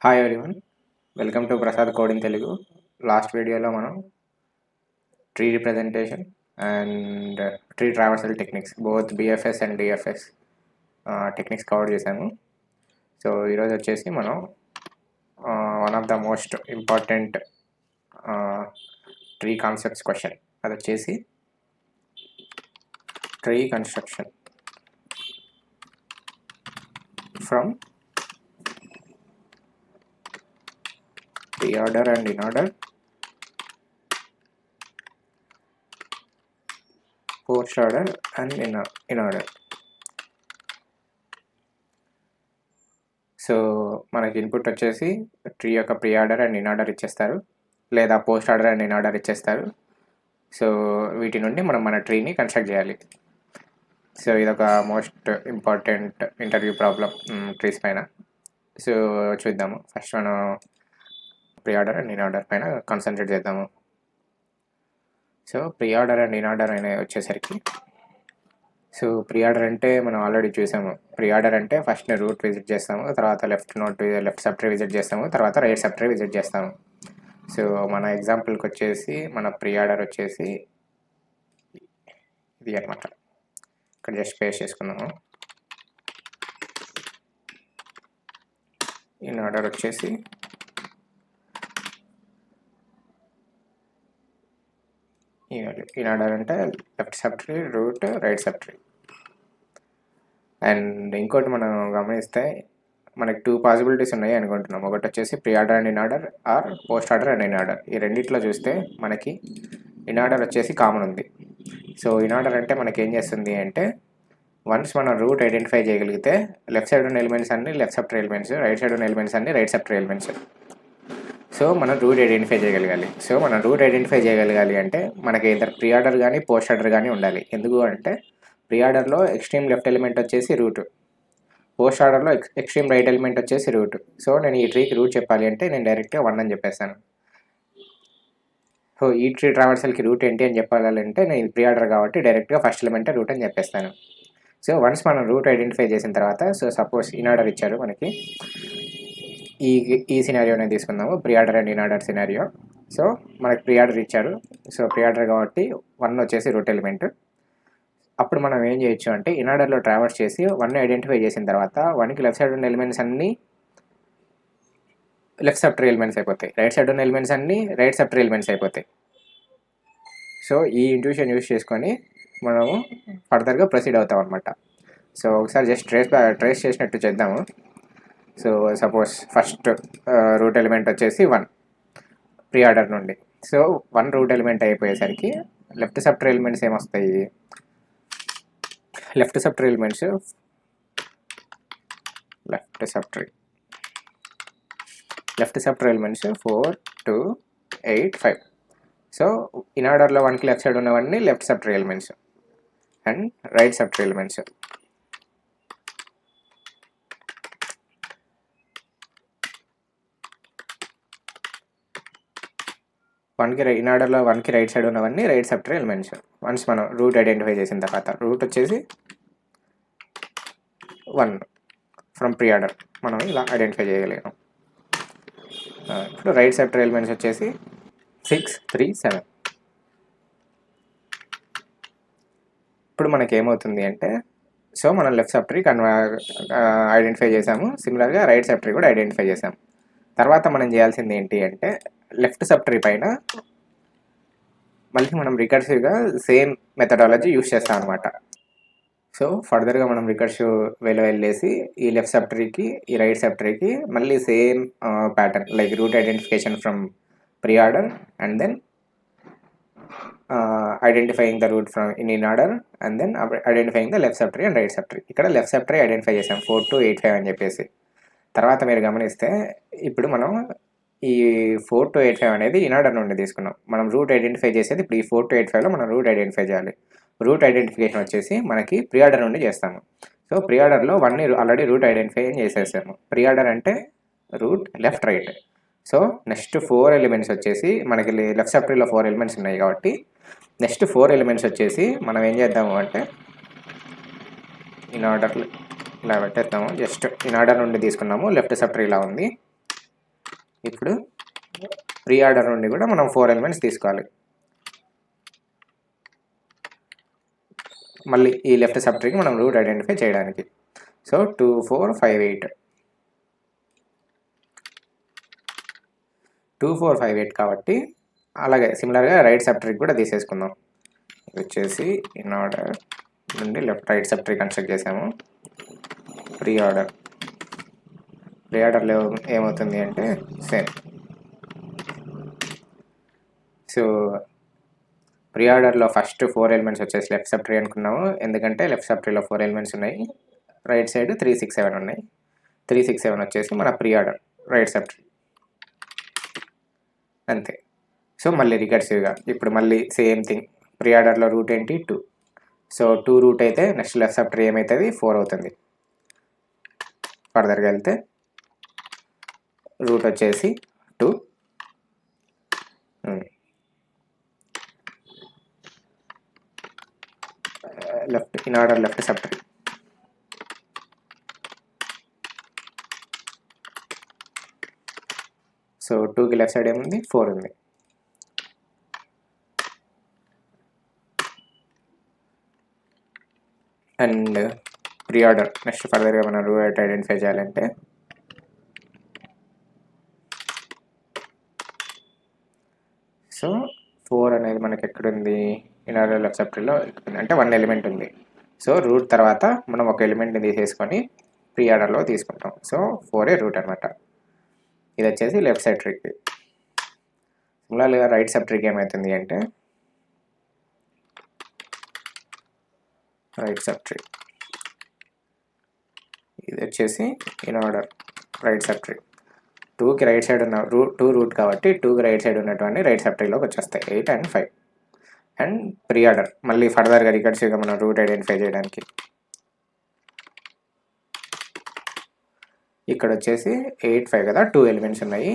Hi everyone, welcome to Prasad coding Telugu. Last వీడియోలో మనం tree representation and tree traversal techniques both BFS and DFS techniques cover చేశాము. So ఈరోజు వచ్చేసి మనం one of the most important tree concepts question, అది వచ్చేసి tree construction from pre-order and in-order, post-order and in-order. So మనకి input వచ్చేసి tree యొక్క pre order and in order ఇచ్చేస్తారు, లేదా post order and in order ఇచ్చేస్తారు. సో వీటి నుండి మనం మన ట్రీని కన్స్ట్రక్ట్ చేయాలి. సో ఇదొక most important interview problem trees పైన. సో చూద్దాము. ఫస్ట్ మనం pre order and in order పైన కాన్సన్ట్రేట్ చేద్దాము. So pre order and in order అనే వచ్చేసరికి, సో ప్రీ ఆర్డర్ అంటే మనం ఆల్రెడీ చూసాము. ప్రీ ఆర్డర్ అంటే ఫస్ట్ రూట్ విజిట్ చేస్తాము, తర్వాత లెఫ్ట్ సబ్ ట్రీ విజిట్ చేస్తాము, తర్వాత రైట్ సబ్ ట్రీ విజిట్ చేస్తాము. సో మన ఎగ్జాంపుల్కి వచ్చేసి మన ప్రీ ఆర్డర్ వచ్చేసి ఇది అనమాట. ఇక్కడ జస్ట్ పేస్ట్ చేసుకున్నాము. ఇన్ ఆర్డర్ వచ్చేసి ఇన్ ఆర్డర్ అంటే left sub tree, root, right sub tree. And ఇంకోటి మనం గమనిస్తే మనకి 2 పాసిబిలిటీస్ ఉన్నాయి అనుకుంటున్నాం. ఒకటి వచ్చేసి pre order and in order, or post order and in order. ఈ రెండిట్లో చూస్తే మనకి ఇన్ ఆర్డర్ వచ్చేసి కామన్ ఉంది. సో ఇన్ ఆర్డర్ అంటే మనకి ఏం చేస్తుంది అంటే, వన్స్ మనం రూట్ ఐడెంటిఫై చేయగలిగితే లెఫ్ట్ సైడ్ ఉన్న ఎలిమెంట్స్ అన్ని left sub tree elements, right side ఉన్న ఎలిమెంట్స్ అన్ని right sub tree elements. So మనం రూట్ ఐడెంటిఫై చేయగలగాలి. సో మనం రూట్ ఐడెంటిఫై చేయగలగాలి అంటే మనకి ఇద్దరు ప్రీ ఆర్డర్ కానీ పోస్ట్ ఆర్డర్ కానీ ఉండాలి. ఎందుకు అంటే ప్రీ ఆర్డర్లో ఎక్స్ట్రీమ్ లెఫ్ట్ ఎలిమెంట్ వచ్చేసి రూట్, పోస్ట్ ఆర్డర్లో ఎక్స్ట్రీమ్ రైట్ ఎలిమెంట్ వచ్చేసి రూట్. సో నేను ఈ ట్రీకి రూట్ చెప్పాలి అంటే నేను డైరెక్ట్గా 1 అని చెప్పేస్తాను. సో ఈ ట్రీ ట్రావర్సల్కి రూట్ ఏంటి అని చెప్పాలంటే నేను ఇది ప్రీ ఆర్డర్ కాబట్టి డైరెక్ట్గా ఫస్ట్ ఎలిమెంటే రూట్ అని చెప్పేస్తాను. సో వన్స్ మనం రూట్ ఐడెంటిఫై చేసిన తర్వాత, సో సపోజ్ ఇన్ ఆర్డర్ ఇచ్చారు మనకి, ఈ సినారియోనే తీసుకుందాము, pre order and in order scenario. So మనకి ప్రీ ఆర్డర్ ఇచ్చారు. సో ప్రీ ఆర్డర్ కాబట్టి 1 వచ్చేసి రూట్ ఎలిమెంట్. అప్పుడు మనం ఏం చేయొచ్చు అంటే ఇన్ ఆర్డర్లో ట్రావర్స్ చేసి 1 ఐడెంటిఫై చేసిన తర్వాత 1కి లెఫ్ట్ సైడ్ ఉన్న ఎలిమెంట్స్ అన్నీ లెఫ్ట్ సబ్ ట్రీ ఎలిమెంట్స్ అయిపోతాయి, రైట్ సైడ్ ఉన్న ఎలిమెంట్స్ అన్నీ రైట్ సబ్ ట్రీ ఎలిమెంట్స్ అయిపోతాయి. సో ఈ ఇంట్యూషన్ యూస్ చేసుకొని మనము ఫర్దర్గా ప్రొసీడ్ అవుతాం అనమాట. సో ఒకసారి జస్ట్ ట్రేస్ చేసినట్టు చేద్దాము. So suppose first root element వచ్చేసి 1 ప్రీ ఆర్డర్ నుండి. సో 1 రూట్ ఎలిమెంట్ అయిపోయేసరికి లెఫ్ట్ సబ్ ట్రీ ఎలిమెంట్స్ ఏమొస్తాయి, left sub tree elements 4, 2, 8, 5. So ఇన్ ఆర్డర్లో 1కి లెఫ్ట్ సైడ్ ఉన్నవన్నీ left sub tree elements and right sub tree elements. ఇన్ ఆర్డర్లో 1కి రైట్ సైడ్ ఉన్నవన్నీ right sub tree elements. Once మనం రూట్ ఐడెంటిఫై చేసిన తర్వాత, రూట్ వచ్చేసి 1 ఫ్రమ్ ప్రీ ఆర్డర్ మనం ఇలా ఐడెంటిఫై చేయగలిగాం. ఇప్పుడు రైట్ సబ్ ట్రీ ఎలిమెంట్స్ వచ్చేసి 6, 3, 7. ఇప్పుడు మనకి ఏమవుతుంది అంటే, సో మనం లెఫ్ట్ సబ్ ట్రీ ఐడెంటిఫై చేసాము, సిమిలర్గా రైట్ సబ్ ట్రీ కూడా ఐడెంటిఫై చేసాము. తర్వాత మనం చేయాల్సింది ఏంటి అంటే, లెఫ్ట్ సబ్ ట్రీ పైన మళ్ళీ మనం రికర్సివ్గా సేమ్ మెథడాలజీ యూస్ చేస్తాం అనమాట. సో ఫర్దర్గా మనం రికర్సివ్ వేలో వెళ్ళేసి ఈ లెఫ్ట్ సబ్ ట్రీకి, ఈ రైట్ సబ్ ట్రీకి మళ్ళీ same pattern, like root identification from pre order and then identifying the root from in order and then identifying the left sub tree and right sub tree. ఇక్కడ left sub tree identify చేసాం 4, 2, 8, 5 అని చెప్పేసి. తర్వాత మీరు గమనిస్తే ఇప్పుడు మనం ఈ 4 to 8, 5 అనేది ఇన్ ఆర్డర్ నుండి తీసుకున్నాం. మనం రూట్ ఐడెంటిఫై చేసేది ఇప్పుడు ఈ 4 to 8, 5లో మనం రూట్ ఐడెంటిఫై చేయాలి. రూట్ ఐడెంటిఫికేషన్ వచ్చేసి మనకి ప్రీ ఆర్డర్ నుండి చేస్తాము. సో ప్రీ ఆర్డర్లో 1ని ఆల్రెడీ రూట్ ఐడెంటిఫై చేసేసాము. ప్రీ ఆర్డర్ అంటే root, left, right. So next 4 elements వచ్చేసి మనకి లెఫ్ట్ సబ్ ట్రీలో 4 ఎలిమెంట్స్ ఉన్నాయి కాబట్టి నెక్స్ట్ 4 ఎలిమెంట్స్ వచ్చేసి మనం ఏం చేద్దాము అంటే ఇన్ ఆర్డర్ ఇలా పెట్టేస్తాము. జస్ట్ ఇన్ ఆర్డర్ నుండి తీసుకున్నాము, లెఫ్ట్ సబ్ ట్రీ ఇలా ఉంది. ఇప్పుడు ప్రీ ఆర్డర్ నుండి కూడా మనం 4 ఎలిమెంట్స్ తీసుకోవాలి. మళ్ళీ ఈ లెఫ్ట్ సబ్ ట్రీకి మనం రూట్ ఐడెంటిఫై చేయడానికి. సో 2 4 5 8 2 4 5 8 కాబట్టి అలాగే సిమిలర్గా రైట్ సబ్ ట్రీకి కూడా తీసేసుకుందాం. ఇది వచ్చేసి ఇన్ ఆర్డర్ నుండి left right sub tree construct చేసాము. ప్రీ ఆర్డర్లో ఏమవుతుంది అంటే సేమ్. సో ప్రీ ఆర్డర్లో ఫస్ట్ 4 ఎలిమెంట్స్ వచ్చేసి లెఫ్ట్ సబ్ ట్రీ అనుకున్నాము, ఎందుకంటే లెఫ్ట్ సబ్ ట్రీలో 4 ఎలిమెంట్స్ ఉన్నాయి. రైట్ సైడ్ 3 6 7 ఉన్నాయి. 3 6 7 వచ్చేసి మన pre order right sub tree అంతే. సో మళ్ళీ రికర్సివ్గా ఇప్పుడు మళ్ళీ సేమ్ థింగ్. ప్రీ ఆర్డర్లో రూట్ ఏంటి 2. సో 2 రూట్ అయితే నెక్స్ట్ లెఫ్ట్ సబ్ ట్రీ ఏమవుతుంది 4 అవుతుంది. ఫర్దర్గా వెళ్తే రూట్ వచ్చేసి 2, left in order left sub tree. So 2కి లెఫ్ట్ సైడ్ ఏముంది 4 ఉంది. అండ్ ప్రీ ఆర్డర్ నెక్స్ట్ ఫర్దర్గా మనం రూట్ ఐడెంటిఫై చేయాలంటే సో 4 అనేది మనకి ఎక్కడుంది ఇన్ ఆర్డర్ లెఫ్ట్ సబ్ ట్రీలో అంటే 1 ఎలిమెంట్ ఉంది. సో రూట్ తర్వాత మనం ఒక ఎలిమెంట్ని తీసేసుకొని ప్రీ ఆర్డర్లో తీసుకుంటాం. సో 4 రూట్ అనమాట. ఇది వచ్చేసి లెఫ్ట్ సైడ్ ట్రీకి. సిమిలర్గా రైట్ సబ్ ట్రీకి ఏమవుతుంది అంటే రైట్ సబ్ ట్రీ ఇది వచ్చేసి in order right sub tree. 2కి రైట్ సైడ్ ఉన్న 2 రూట్ కాబట్టి 2కి రైట్ సైడ్ ఉన్నటువంటి రైట్ సబ్ ట్రీలోకి వచ్చేస్తాయి 8 and 5. అండ్ ప్రీ ఆర్డర్ మళ్ళీ ఫర్దర్గా రికర్సివ్గా మనం రూట్ ఐడెంటిఫై చేయడానికి ఇక్కడ వచ్చేసి 8 5 కదా, 2 ఎలిమెంట్స్ ఉన్నాయి.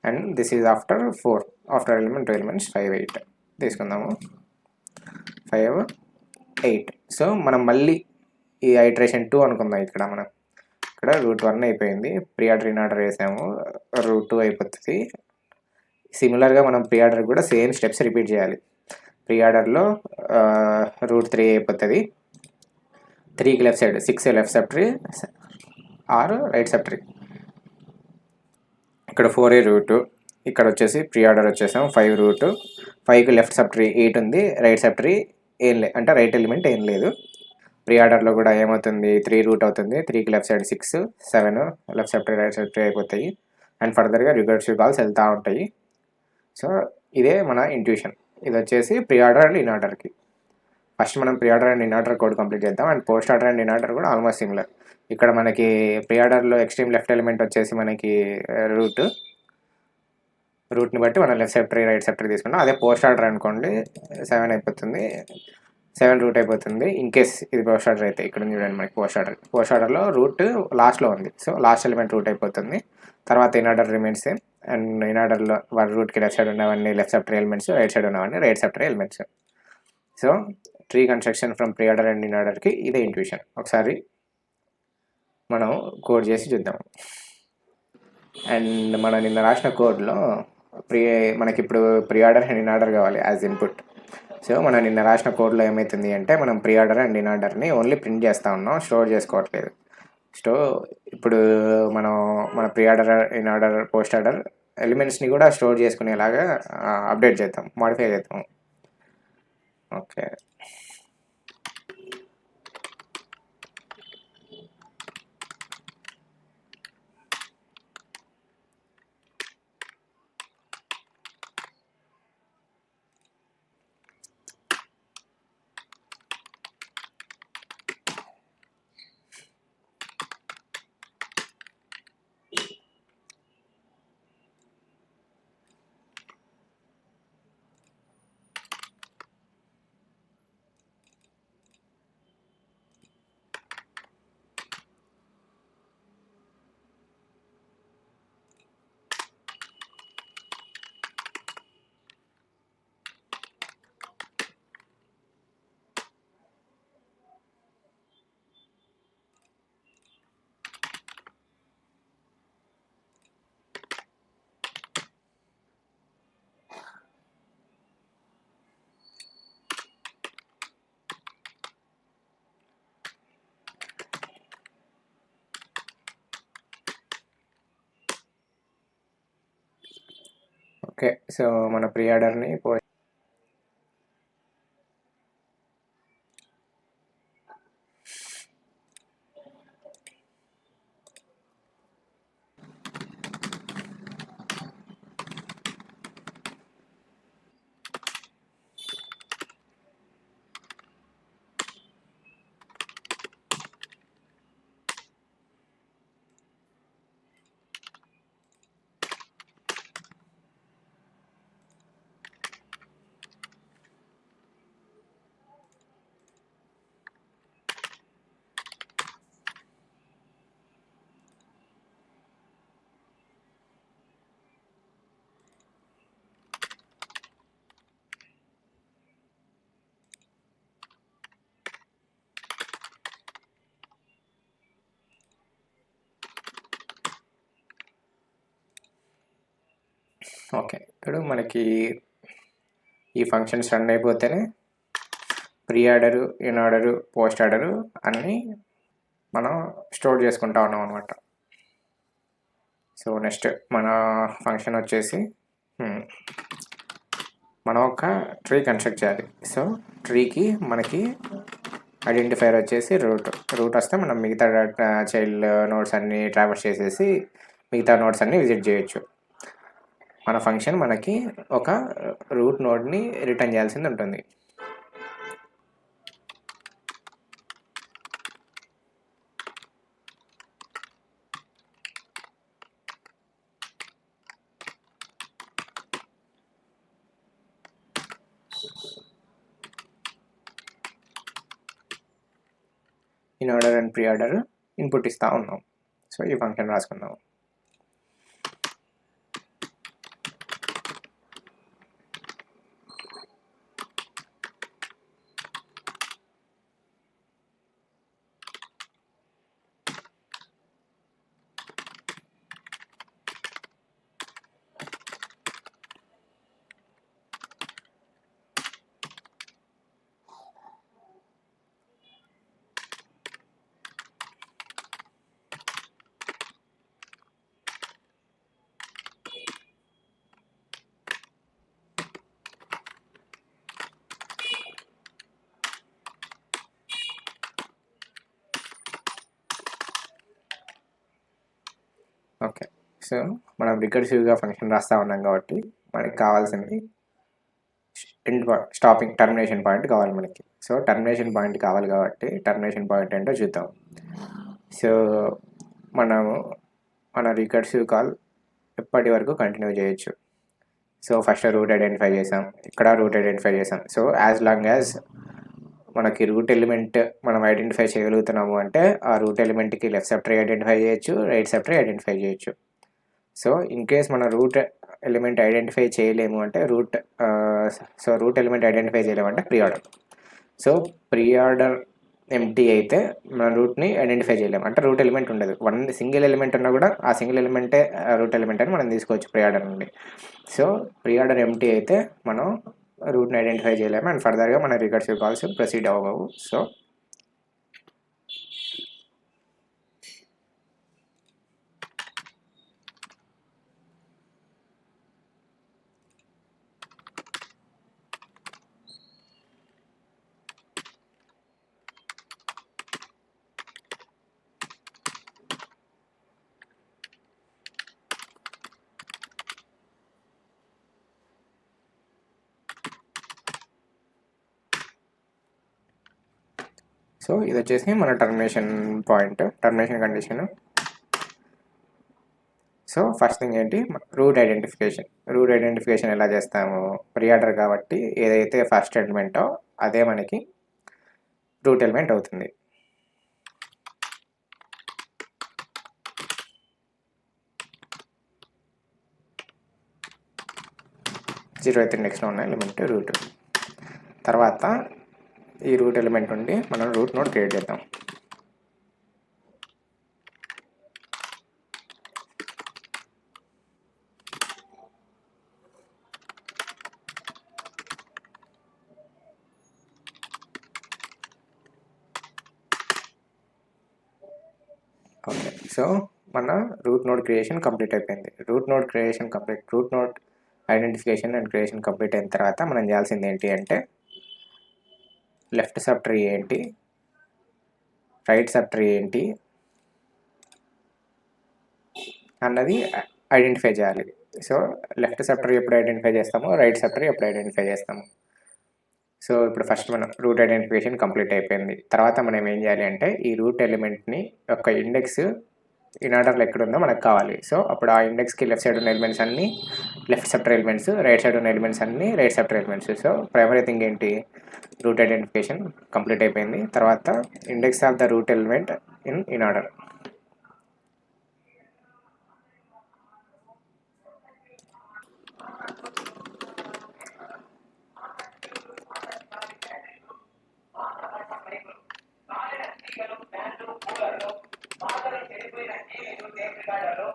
And this is after 4 after element 2 elements 5 8 తీసుకుందాము. 5 8. సో మనం మళ్ళీ ఈ ఐటరేషన్ 2 అనుకుందాం. ఇక్కడ రూట్ 1 అయిపోయింది. ప్రీ ఆర్డర్ ఇన్ ఆర్డర్ వేసాము, రూట్ 2 అయిపోతుంది. సిమిలర్గా మనం ప్రీ ఆర్డర్ కూడా సేమ్ స్టెప్స్ రిపీట్ చేయాలి. ప్రీ ఆర్డర్లో రూట్ 3 అయిపోతుంది. 3కి left side 6 left sub tree or right sub tree. ఇక్కడ 4 రూట్. ఇక్కడ వచ్చేసి ప్రీ ఆర్డర్ వచ్చేసాం 5 రూట్. 5కి లెఫ్ట్ సబ్ ట్రీ 8 ఉంది. రైట్ సబ్ ట్రీ ఏం లేదు, అంటే రైట్ ఎలిమెంట్ ఏం లేదు. ప్రీ ఆర్డర్లో కూడా ఏమవుతుంది 3 రూట్ అవుతుంది. 3కి left side 6 7 left sub tree right sub tree అయిపోతాయి. అండ్ ఫర్దర్గా రికర్సివ్ కాల్స్ వెళ్తూ ఉంటాయి. సో ఇదే మన ఇంట్యూషన్. ఇది వచ్చేసి ప్రీ ఆర్డర్ అండ్ ఇన్ ఆర్డర్కి. ఫస్ట్ మనం pre order and in order code complete చేద్దాం. And post order and in order కూడా ఆల్మోస్ట్ సిమిలర్. ఇక్కడ మనకి ప్రీ ఆర్డర్లో ఎక్స్ట్రీమ్ లెఫ్ట్ ఎలిమెంట్ వచ్చేసి మనకి రూట్ని బట్టి మనం left sub tree right sub tree తీసుకున్నాం. అదే పోస్ట్ ఆర్డర్ అనుకోండి 7 అయిపోతుంది, 7 రూట్ అయిపోతుంది. ఇన్ కేస్ ఇది పోస్ట్ ఆర్డర్ అయితే ఇక్కడ చూడండి మనకి పోస్ట్ ఆర్డర్లో రూట్ లాస్ట్లో ఉంది. సో లాస్ట్ ఎలిమెంట్ రూట్ అయిపోతుంది. తర్వాత in order remains same. And in ఆర్డర్లో రూట్కి లెఫ్ట్ సైడ్ ఉన్నవన్నీ left sub tree elements, right side ఉన్నవన్నీ right sub tree elements. So tree construction from pre order and in ఆర్డర్కి ఇదే ఇంట్యూషన్. ఒకసారి మనం కోడ్ చేసి చూద్దాం. అండ్ మనం నిన్న రాసిన కోడ్లో మనకి ఇప్పుడు pre order and in order కావాలి యాజ్ ఇన్పుట్. సో మనం నిన్న రాసిన కోడ్లో ఏమవుతుంది అంటే మనం ప్రీ ఆర్డర్ అండ్ ఇన్ ఆర్డర్ని ఓన్లీ ప్రింట్ చేస్తూ ఉన్నాం, స్టోర్ చేసుకోవట్లేదు. ఇప్పుడు మన pre order in order post order ఎలిమెంట్స్ని కూడా స్టోర్ చేసుకునేలాగా అప్డేట్ చేద్దాం, మాడిఫై చేద్దాం. Okay, okay. సో మన ప్రీ ఆర్డర్ని ఓకే. ఇప్పుడు మనకి ఈ ఫంక్షన్స్ రన్ అయిపోతేనే pre order, in order, post order అన్నీ మనం స్టోర్ చేసుకుంటా ఉన్నాం అనమాట. సో నెక్స్ట్ మన ఫంక్షన్ వచ్చేసి మనం ఒక ట్రీ కన్స్ట్రక్ట్ చేయాలి. సో ట్రీకి మనకి ఐడెంటిఫైర్ వచ్చేసి రూట్ వస్తే మనం మిగతా చైల్డ్ నోట్స్ అన్నీ ట్రావర్స్ చేసేసి మిగతా నోట్స్ అన్నీ విజిట్ చేయొచ్చు. మన ఫంక్షన్ మనకి ఒక రూట్ నోడ్ని రిటర్న్ చేయాల్సింది ఉంటుంది. In order and pre order input ఇస్తూ ఉన్నాం. సో ఈ ఫంక్షన్ రాసుకుందాం. ఓకే. సో మనం రికర్సివ్గా ఫంక్షన్ రాస్తూ ఉన్నాం కాబట్టి మనకి కావాల్సింది స్టాపింగ్ టర్మినేషన్ పాయింట్ కావాలి మనకి. సో టర్మినేషన్ పాయింట్ కావాలి కాబట్టి టర్మినేషన్ పాయింట్ ఏంటో చూద్దాం. సో మనము మన రికర్సివ్ కాల్ ఎప్పటి వరకు కంటిన్యూ చేయొచ్చు. సో ఫస్ట్ రూట్ ఐడెంటిఫై చేసాం, ఇక్కడ రూట్ ఐడెంటిఫై చేసాం. సో యాజ్ లాంగ్ యాజ్ మనకి రూట్ ఎలిమెంట్ మనం ఐడెంటిఫై చేయగలుగుతున్నాము అంటే ఆ రూట్ ఎలిమెంట్కి లెఫ్ట్ సబ్ ట్రీ ఐడెంటిఫై చేయొచ్చు, రైట్ సబ్ ట్రీ ఐడెంటిఫై చేయొచ్చు. సో ఇన్ కేస్ మన రూట్ ఎలిమెంట్ ఐడెంటిఫై చేయలేము అంటే రూట్ ఎలిమెంట్ ఐడెంటిఫై చేయలేము అంటే pre order. So pre order empty అయితే మన రూట్ని ఐడెంటిఫై చేయలేము అంటే రూట్ ఎలిమెంట్ ఉండదు. సింగిల్ ఎలిమెంట్ ఉన్నా కూడా ఆ సింగిల్ ఎలిమెంటే రూట్ ఎలిమెంట్ అని మనం తీసుకోవచ్చు ప్రీ ఆర్డర్ నుండి. సో ప్రీ ఆర్డర్ ఎంటీ అయితే మనం రూట్ని ఐడెంటిఫై చేయలేము అండ్ ఫర్దర్గా మన రికర్సివ్ కాల్స్ ప్రొసీడ్ అవ్వవు. సో సో ఇది వచ్చేసి మన termination point, termination condition. So first thing ఏంటి, రూట్ ఐడెంటిఫికేషన్. రూట్ ఐడెంటిఫికేషన్ ఎలా చేస్తాము, ప్రీ ఆర్డర్ కాబట్టి ఏదైతే ఫస్ట్ ఎలిమెంటో అదే మనకి రూట్ ఎలిమెంట్ అవుతుంది. జీరోత్ ఇండెక్స్లో ఉన్న ఎలిమెంట్ రూట్. తర్వాత ఈ రూట్ ఎలిమెంట్ నుండి మనం రూట్ నోడ్ క్రియేట్ చేద్దాం. ఓకే. సో మన రూట్ నోడ్ క్రియేషన్ కంప్లీట్ అయిపోయింది. Root node creation complete. Root node identification and creation complete అయిన తర్వాత మనం చేయాల్సింది ఏంటి అంటే లెఫ్ట్ సబ్ ట్రీ ఏంటి, రైట్ సబ్ ట్రీ ఏంటి అన్నది ఐడెంటిఫై చేయాలి. సో లెఫ్ట్ సబ్ ట్రీ ఎప్పుడు ఐడెంటిఫై చేస్తామో రైట్ సబ్ ట్రీ ఎప్పుడు ఐడెంటిఫై చేస్తాము. సో ఇప్పుడు ఫస్ట్ మనం రూట్ ఐడెంటిఫికేషన్ కంప్లీట్ అయిపోయింది. తర్వాత మనం ఏం చేయాలి అంటే ఈ రూట్ ఎలిమెంట్ని యొక్క ఇండెక్స్ ఇన్ ఆర్డర్లో ఎక్కడుందో మనకు కావాలి. సో అప్పుడు ఆ ఇండెక్స్కి లెఫ్ట్ సైడ్ ఉన్న ఎలిమెంట్స్ అన్నీ left subtree elements, right side ఉన్న ఎలిమెంట్స్ అన్నీ right subtree elements. So primary thing ఏంటి, రూట్ ఐడెంటిఫికేషన్ కంప్లీట్ అయిపోయింది. తర్వాత index of the root element inorder.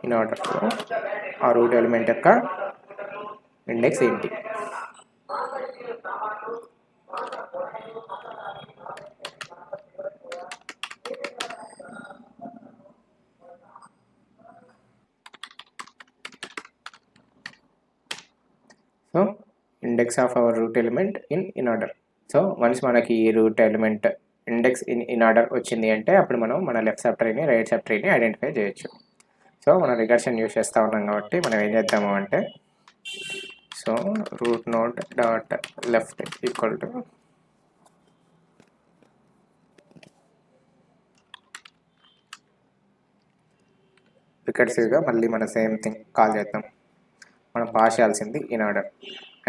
ఇన్ ఆర్డర్లో ఆ రూట్ ఎలిమెంట్ యొక్క ఇండెక్స్ ఏంటి. So index of our root element inorder. So once మనకి ఈ root element index inorder వచ్చింది అంటే అప్పుడు మనం మన లెఫ్ట్ సబ్ ట్రీని రైట్ సబ్ ట్రీని ఐడెంటిఫై చేయొచ్చు. సో మనం రికర్షన్ యూజ్ చేస్తూ ఉన్నాం కాబట్టి మనం ఏం చేద్దాము అంటే so root node dot left equal to రికర్సివ్గా మళ్ళీ మన సేమ్ థింగ్ కాల్ చేద్దాం. మనం పాస్ చేయాల్సింది ఇన్ ఆర్డర్,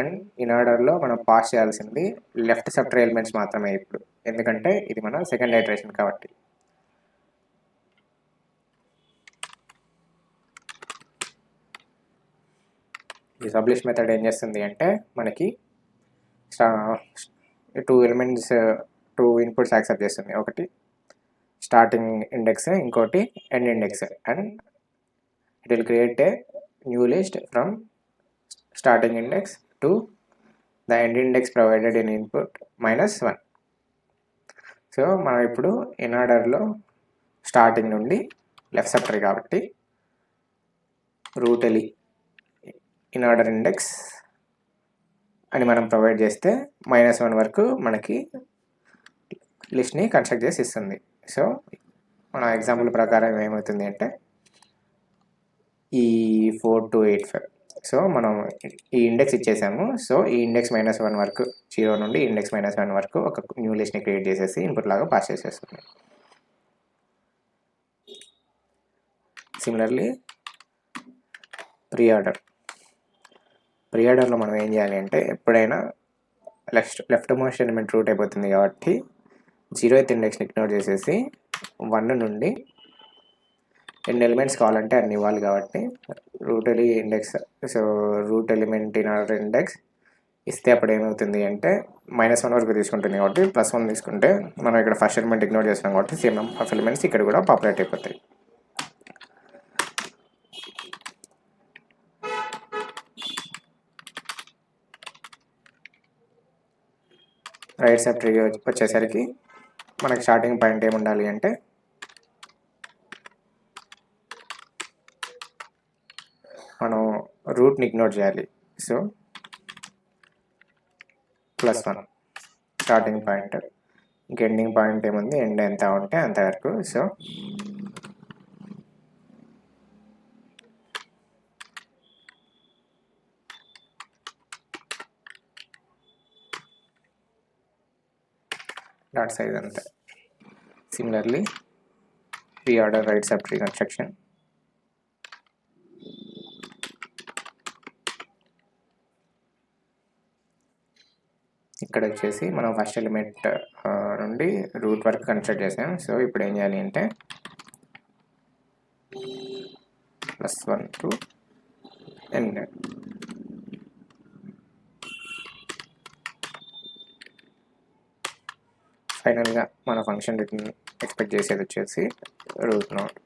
అండ్ ఇన్ ఆర్డర్లో మనం పాస్ చేయాల్సింది లెఫ్ట్ సబ్ ట్రీ ఎలిమెంట్స్ మాత్రమే ఇప్పుడు, ఎందుకంటే ఇది మన సెకండ్ ఐటరేషన్ కాబట్టి. ఈ సబ్లిస్ట్ మెథడ్ ఏం చేస్తుంది అంటే మనకి 2 ఇన్పుట్స్ యాక్సెప్ట్ చేస్తుంది. ఒకటి స్టార్టింగ్ ఇండెక్స్, ఇంకోటి end index, and it will create a new list from starting index to the end index provided in input -1. So మనం ఇప్పుడు ఇన్ ఆర్డర్లో స్టార్టింగ్ నుండి లెఫ్ట్ సబ్ ట్రీ కాబట్టి రూట్ ఇన్ ఆర్డర్ ఇండెక్స్ అని మనం provide చేస్తే -1 వరకు మనకి లిస్ట్ని కన్స్ట్రక్ట్ చేసి ఇస్తుంది. సో మన ఎగ్జాంపుల్ ప్రకారం ఏమవుతుంది అంటే ఈ 4 to 8 5. సో మనం ఈ ఇండెక్స్ ఇచ్చేసాము. సో ఈ ఇండెక్స్ -1 వరకు, 0 నుండి ఇండెక్స్ -1 వరకు ఒక న్యూ లిస్ట్ని క్రియేట్ చేసేసి ఇన్పుట్ లాగా పాస్ చేసేస్తుంది. సిమిలర్లీ ప్రీ ఆర్డర్లో మనం ఏం చేయాలి అంటే ఎప్పుడైనా లెఫ్ట్ మోస్ట్ ఎలిమెంట్ రూట్ అయిపోతుంది కాబట్టి 0th ఇండెక్స్ని ఇగ్నోర్ చేసేసి 1 నుండి ఎన్ని ఎలిమెంట్స్ కావాలంటే అన్ని ఇవ్వాలి కాబట్టి root index, so root element inorder index ఇస్తే అప్పుడు ఏమవుతుంది అంటే -1 వరకు తీసుకుంటుంది కాబట్టి +1 తీసుకుంటే మనం ఇక్కడ ఫస్ట్ ఎలిమెంట్ ఇగ్నోర్ చేస్తాం కాబట్టి సేమ్ ఆఫ్ ఎలిమెంట్స్ ఇక్కడ కూడా పాపులేట్ అయిపోతాయి. రైట్ సబ్ ట్రీ వచ్చేసరికి మనకి స్టార్టింగ్ పాయింట్ ఏముండాలి అంటే మనం రూట్ని ఇగ్నోర్ చేయాలి. సో +1 స్టార్టింగ్ పాయింట్, ఇంక ఎండింగ్ పాయింట్ ఏముంది, ఎండ్ ఎంత ఉంటే అంతవరకు. సో డాట్ సైజ్ అంతే. Similarly pre order right sub tree construction. ఇక్కడ వచ్చేసి మనం ఫస్ట్ ఎలిమెంట్ నుండి రూట్ వరకు కన్స్ట్రక్ట్ చేసాం. సో ఇప్పుడు ఏం చేయాలి అంటే +1 to ఎండ్. ఫైనల్గా మన ఫంక్షన్ రిటర్న్ ఎక్స్పెక్ట్ చేసేది వచ్చేసి రూట్ నోడ్.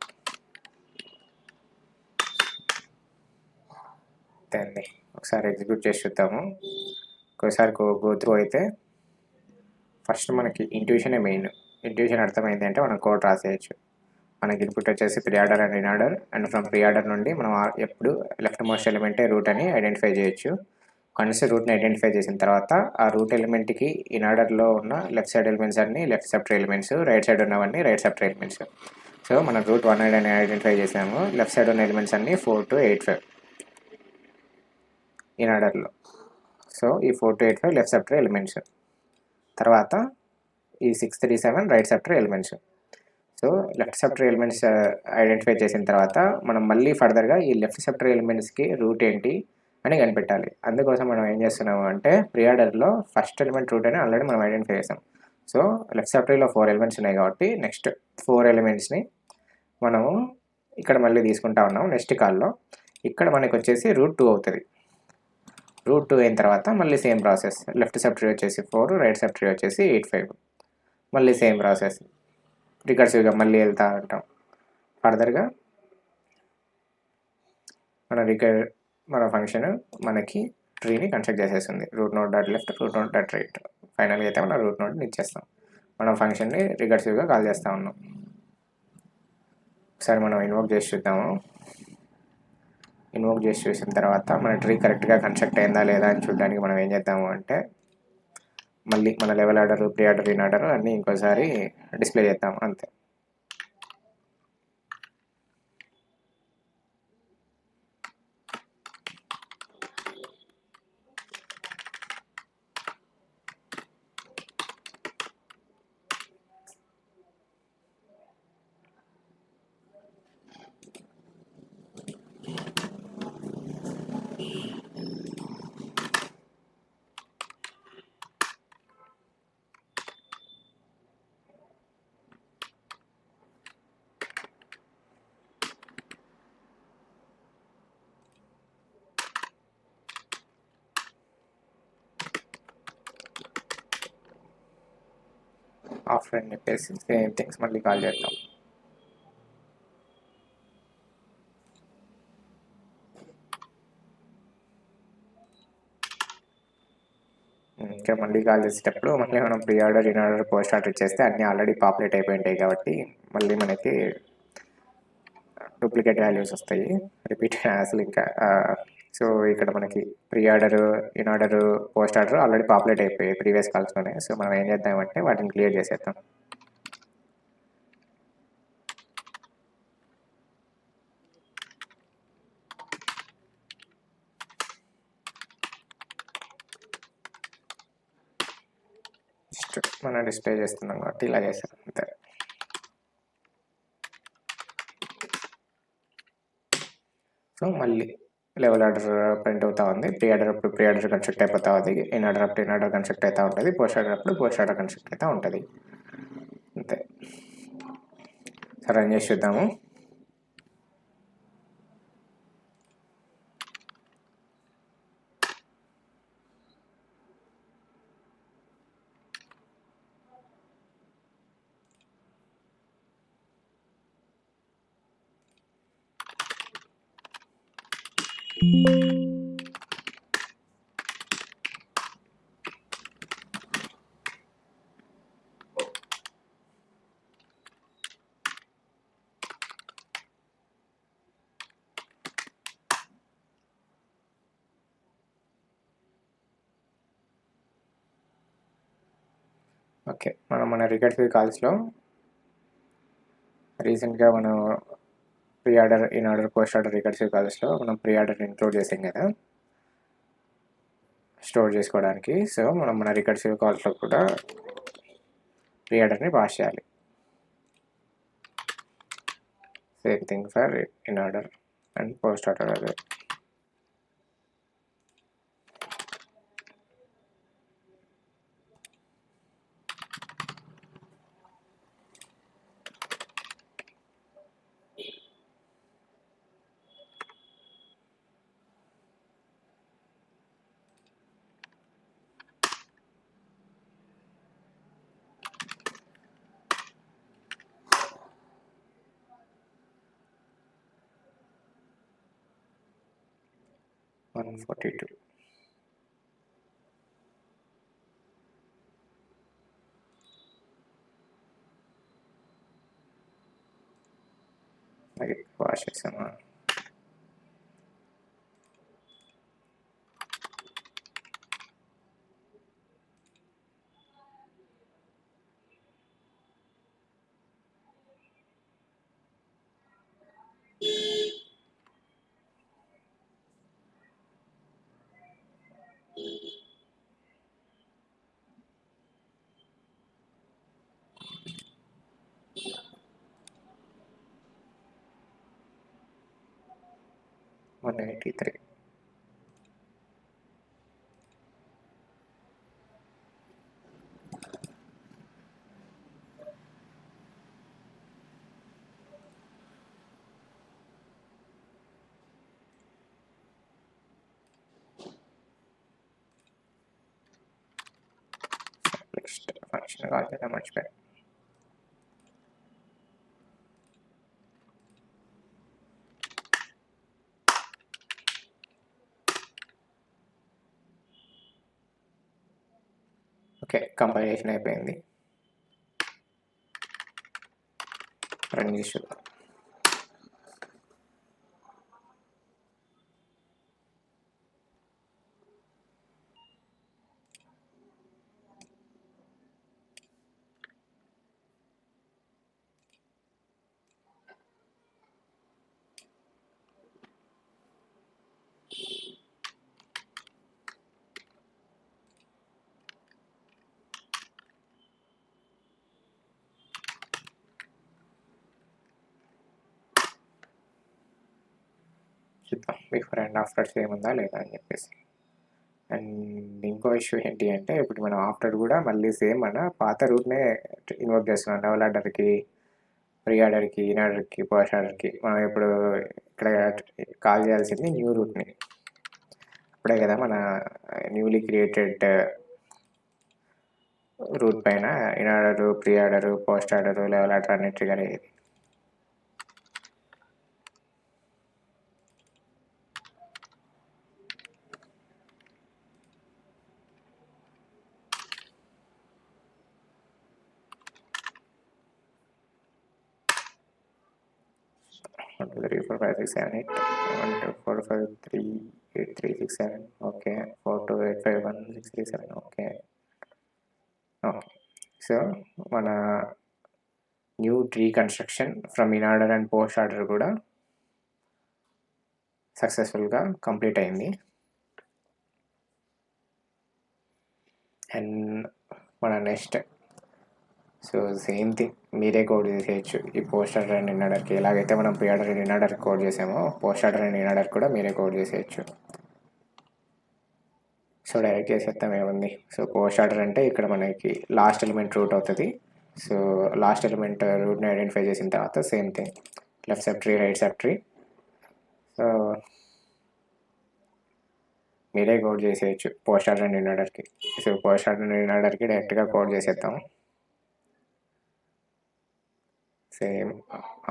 దాన్ని ఒకసారి ఎగ్జిక్యూట్ చేసి చూద్దాము. ఒకసారి గో త్రూ అయితే ఫస్ట్ మనకి ఇంట్యూషనే మెయిన్. ఇంట్యూషన్ అర్థమైంది అంటే మనం కోడ్ రాసేయచ్చు. మనకి ఇన్పుట్ వచ్చేసి pre order and in order, and from pre order నుండి మనం ఎప్పుడు లెఫ్ట్ మోస్ట్ ఎలిమెంటే రూట్ అని ఐడెంటిఫై చేయొచ్చు. వన్స్ రూట్ని ఐడెంటిఫై చేసిన తర్వాత ఆ రూట్ ఎలిమెంట్కి ఇన్ ఆర్డర్లో ఉన్న లెఫ్ట్ సైడ్ ఎలిమెంట్స్ అన్ని left sub elements, right side ఉన్నవన్నీ రైట్ సబ్ ఎలిమెంట్స్. సో మనం రూట్ 100 అని ఐడెంటిఫై చేసాము. లెఫ్ట్ సైడ్ ఉన్న ఎలిమెంట్స్ అన్ని 4 to 8 ఇన్ ఆర్డర్లో. సో ఈ 4 to 8 లెఫ్ట్ సబ్ ఎలిమెంట్స్, తర్వాత ఈ 6, 3, 7 right sub elements. So left sub elements identify చేసిన తర్వాత మనం మళ్ళీ ఫర్దర్గా ఈ లెఫ్ట్ సబ్ ఎలిమెంట్స్కి రూట్ ఏంటి అని కనిపెట్టాలి. అందుకోసం మనం ఏం చేస్తున్నాము అంటే ప్రీ ఆర్డర్లో ఫస్ట్ ఎలిమెంట్ రూట్ అని ఆల్రెడీ మనం ఐడెంటిఫై చేసాం. సో లెఫ్ట్ సబ్ ట్రీలో 4 ఎలిమెంట్స్ ఉన్నాయి కాబట్టి నెక్స్ట్ 4 ఎలిమెంట్స్ని మనము ఇక్కడ మళ్ళీ తీసుకుంటా ఉన్నాం. నెక్స్ట్ కాల్లో ఇక్కడ మనకి వచ్చేసి రూట్ 2 అవుతుంది. రూట్ 2 అయిన తర్వాత మళ్ళీ same process, left sub tree వచ్చేసి 4, రైట్ సబ్ ట్రీ వచ్చేసి 8, 5. మళ్ళీ సేమ్ ప్రాసెస్ రికర్సివ్గా మళ్ళీ వెళ్తూ ఉంటాం. ఫర్దర్గా మన ఫంక్షన్ మనకి ట్రీని కన్స్ట్రక్ట్ చేసేస్తుంది. Route node dot left, route node dot right. ఫైనల్గా అయితే మనం రూట్ నోడ్ని ఇచ్చేస్తాం. మనం ఫంక్షన్ని రికర్సివ్గా కాల్ చేస్తూ ఉన్నాం. ఒకసారి మనం ఇన్వోక్ చేసి చూద్దాము. ఇన్వోక్ చేసి చూసిన తర్వాత మన ట్రీ కరెక్ట్గా కన్స్ట్రక్ట్ అయిందా లేదా అని చూడడానికి మనం ఏం చేద్దాము అంటే మళ్ళీ మన level order, pre order, in order అన్నీ ఇంకోసారి డిస్ప్లే చేద్దాము అంతే. ఆఫ్టర్ అని చెప్పేసి సేమ్ థింగ్స్ మళ్ళీ కాల్ చేద్దాం. ఇక్కడ మళ్ళీ కాల్ చేసేటప్పుడు మళ్ళీ మనం pre order, in order, post order చేస్తే అన్నీ ఆల్రెడీ పాపులేట్ అయిపోయి ఉంటాయి కాబట్టి మళ్ళీ మనకి డూప్లికేట్ వాల్యూస్ వస్తాయి, రిపీట్ అసలు ఇంకా. సో ఇక్కడ మనకి pre order, in order, post order already populate అయిపోయాయి ప్రీవియస్ కాల్స్లోనే. సో మనం ఏం చేద్దామంటే వాటిని క్లియర్ చేసేద్దాం. మనం డిస్ప్లే చేస్తున్నాం కాబట్టి ఇలా చేస్తాం అంతే. సో మళ్ళీ లెవెల్ ఆర్డర్ ప్రింట్ అవుతా ఉంది. ప్రీ ఆర్డర్ అప్పుడు ప్రీ ఆర్డర్ కన్స్ట్రక్ట్ అయిపోతా ఉంది, ఇన్ ఆర్డర్ అప్పుడు ఇన్ ఆర్డర్ కన్స్ట్రక్ట్ అవుతూ ఉంటుంది, పోస్ట్ ఆర్డర్ అప్పుడు పోస్ట్ ఆర్డర్ కన్స్ట్రక్ట్ అవుతూ ఉంటుంది అంతే. సరే రన్ చేసి చూద్దాము. ఓకే, మన రికర్సివ్ కాల్స్లో రీసెంట్గా మనం pre order, in order, post order recursive కాల్స్లో మనం ప్రీ ఆర్డర్ ఇంక్లూడ్ చేసాం కదా స్టోర్ చేసుకోవడానికి. సో మనం మన రికర్సివ్ కాల్స్లో కూడా ప్రీ ఆర్డర్ని పాస్ చేయాలి. Same thing for in order and post order. అదే $142. పాస్ చేసామా? $183. నెక్స్ట్ ఫంక్షన్ కాల్ చేద్దాం, మర్చిపోయాను. ఓకే, కంపైలేషన్ అయిపోయింది. రన్ చేసి చూద్దాం. చూద్దాం బిఫోర్ అండ్ ఆఫ్టర్స్ ఏముందా లేదా అని చెప్పేసి. అండ్ ఇంకో ఇష్యూ ఏంటి అంటే, ఇప్పుడు మనం ఆఫ్టర్ కూడా మళ్ళీ సేమ్ మన పాత రూట్నే ఇన్వోక్ చేస్తున్నాం. డబుల్ ఆర్డర్కి, ప్రీ ఆర్డర్కి, ఇన్ ఆర్డర్కి, పోస్ట్ ఆర్డర్కి. మనం ఇప్పుడు ఇక్కడ కాల్ చేయాల్సింది న్యూ రూట్ని. ఇప్పుడే కదా మన న్యూలీ క్రియేటెడ్ రూట్ పైన in order, pre order, post order, level order అన్ని ట్రిగర్ అయ్యేది. One, two, three, four, five, six, seven, eight. 1, 2, 4, 5, 3, 8, 3, 6, 7. Okay. 4, 2, 8, 5, 1, 6, 3, 7. Okay. Okay. So మన new tree construction from in order and post order కూడా సక్సెస్ఫుల్గా complete అయింది. And మన next so same thing మీరే code చేసేయచ్చు. ఈ పోస్ట్ ఆర్డర్ అండ్ ఇన్ ఆర్డర్కి ఎలాగైతే మనం pre order and in order code చేసామో, post order and in order కూడా మీరే కోడ్ చేసేయచ్చు. సో డైరెక్ట్ చేసేద్దాం, ఏముంది. సో పోస్ట్ ఆర్డర్ అంటే ఇక్కడ మనకి లాస్ట్ ఎలిమెంట్ రూట్ అవుతుంది. సో లాస్ట్ ఎలిమెంట్ రూట్ని ఐడెంటిఫై చేసిన తర్వాత same thing left sub tree, right sub tree. So మీరే కోడ్ చేసేయచ్చు పోస్ట్ ఆర్డర్ అండ్ ఇన్ ఆర్డర్కి. So post order and in ఆర్డర్కి డైరెక్ట్గా కోడ్ చేసేద్దాం. సేమ్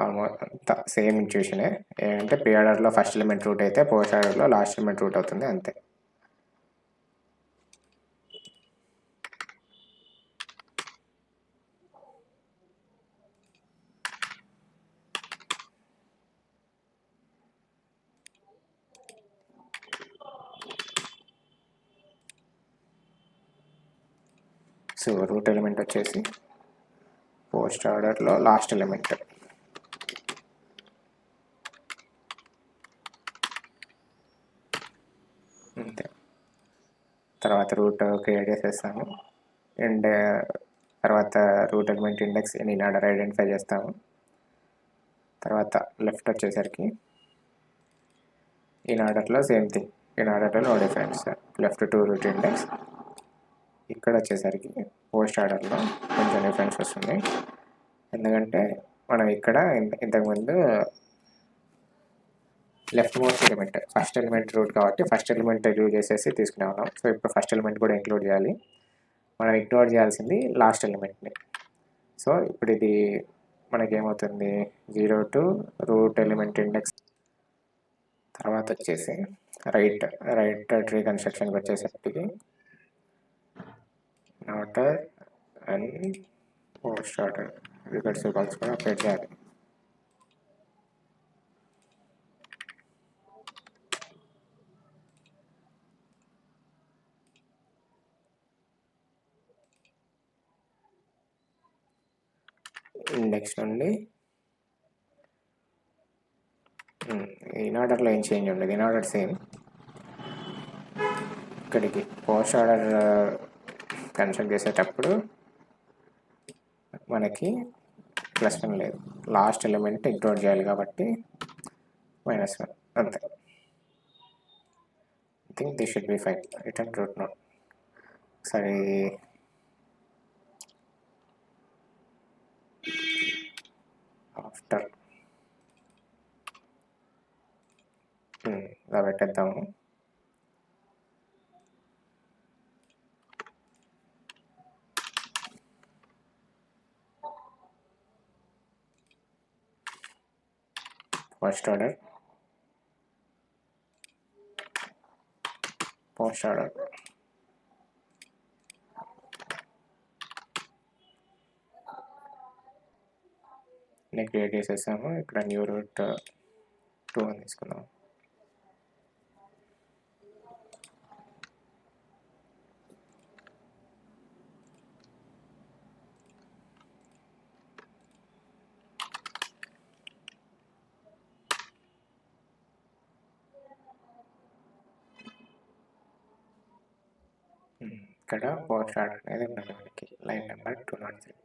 ఆల్మోస్ట్ సేమ్ ఇంట్యూషనే. ఏంటంటే ప్రీ ఆర్డర్లో ఫస్ట్ ఎలిమెంట్ రూట్ అయితే పోస్ట్ ఆర్డర్లో లాస్ట్ ఎలిమెంట్ రూట్ అవుతుంది, అంతే. సో రూట్ ఎలిమెంట్ వచ్చేసి పోస్ట్ ఆర్డర్లో లాస్ట్ ఎలిమెంట్, అంతే. తర్వాత రూట్ క్రియేట్ చేసేస్తాము. అండ్ తర్వాత root element index inorder identify చేస్తాము. తర్వాత లెఫ్ట్ వచ్చేసరికి ఇన్ ఆర్డర్లో సేమ్ థింగ్, ఇన్ ఆర్డర్లో no difference, left to root index. ఇక్కడ వచ్చేసరికి పోస్ట్ ఆర్డర్లో కొంచెం డిఫరెన్స్ వస్తుంది, ఎందుకంటే మనం ఇక్కడ ఇంతకుముందు leftmost element first element root కాబట్టి ఫస్ట్ ఎలిమెంట్ యూజ్ చేసేసి తీసుకునే ఉన్నాం. సో ఇప్పుడు ఫస్ట్ ఎలిమెంట్ కూడా ఇంక్లూడ్ చేయాలి. మనం ఇగ్నోర్ చేయాల్సింది లాస్ట్ ఎలిమెంట్ని. సో ఇప్పుడు ఇది మనకేమవుతుంది, 0 to రూట్ ఎలిమెంట్ ఇండెక్స్. తర్వాత వచ్చేసి రైట్ ట్రీ కన్స్ట్రక్షన్కి వచ్చేసరికి order and post order records కూడా అప్డేట్ చేయాలి. ఇండెక్స్ నుండి ఇన్ ఆర్డర్లో ఏం చేంజ్ ఉండదు, ఇన్ ఆర్డర్ సేమ్. ఇక్కడికి పోస్ట్ ఆర్డర్ కన్స్ట్రక్ట్ చేసేటప్పుడు మనకి +1 లేదు, లాస్ట్ ఎలిమెంట్ ఇంక్లూడ్ చేయాలి కాబట్టి -1 అంతే. I think this should be fine. Return route note సరే. ఆఫ్టర్ ఇలా పెట్టేద్దాము. ఫస్ట్ ఆర్డర్ పోస్ట్ ఆర్డర్ నేను క్రియేట్ చేసేసాము. ఇక్కడ న్యూ రూట్ 2 అని తీసుకుందాం. ఇక్కడ పోస్ట్ ఆర్డర్ అనేది ఉన్నది మనకి లైన్ నెంబర్ 203.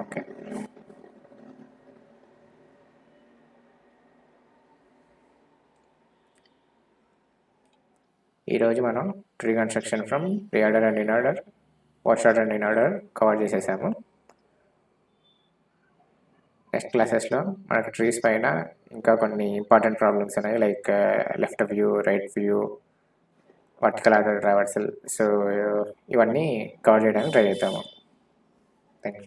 ఓకే, ఈరోజు మనం tree construction from pre order and in order, post order and in order cover చేసేసాము. నెక్స్ట్ క్లాసెస్లో మనకు ట్రీస్ పైన ఇంకా కొన్ని ఇంపార్టెంట్ ప్రాబ్లమ్స్ ఉన్నాయి, like left view, right view, vertical order traversal. So ఇవన్నీ కవర్ చేయడానికి ట్రై చేద్దాము. Thank you.